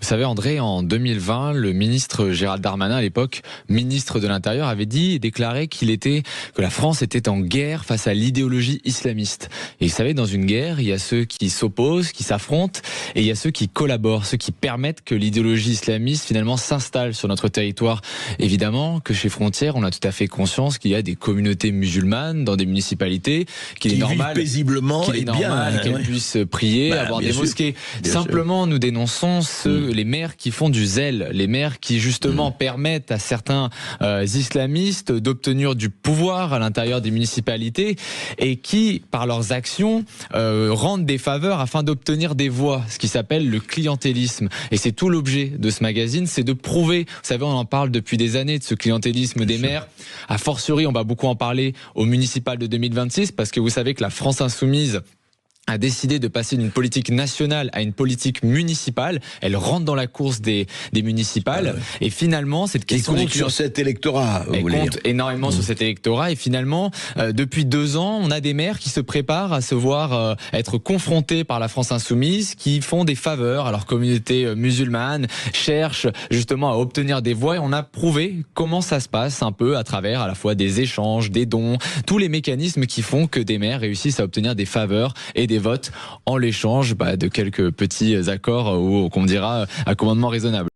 savez, André, en 2020, le ministre Gérald Darmanin, à l'époque ministre de l'Intérieur, avait dit et déclaré que la France était en guerre face à l'idéologie islamiste. Et vous savez, dans une guerre, il y a ceux qui s'opposent, qui s'affrontent, et il y a ceux qui collaborent, ceux qui permettent que l'idéologie islamiste finalement s'installe sur notre territoire. Évidemment que chez Frontières, on a tout à fait conscience qu'il y a des communautés musulmanes dans des municipalités, qu'il est normal paisiblement qu'elles puissent prier, avoir des mosquées. Simplement, nous dénonçons les maires qui font du zèle, les maires qui justement permettent à certains islamistes d'obtenir du pouvoir à l'intérieur des municipalités et qui, par leurs actions, rendent des faveurs afin d'obtenir des voix, ce qui s'appelle le clientélisme. Et c'est tout l'objet de ce magazine, c'est de prouver, vous savez, on en parle depuis des années de ce clientélisme des maires. A fortiori, on va beaucoup en parler au municipal de 2026 parce que vous savez que la France Insoumise a décidé de passer d'une politique nationale à une politique municipale. Elle rentre dans la course des municipales. Et finalement, cette question compte sur cet électorat. Elle compte énormément sur cet électorat. Et finalement, depuis 2 ans, on a des maires qui se préparent à se voir être confrontés par la France Insoumise, qui font des faveurs à leur communauté musulmane, cherchent justement à obtenir des voix. Et on a prouvé comment ça se passe un peu à travers à la fois des échanges, des dons, tous les mécanismes qui font que des maires réussissent à obtenir des faveurs et des votes en l'échange de quelques petits accords ou qu'on dira à commandement raisonnable.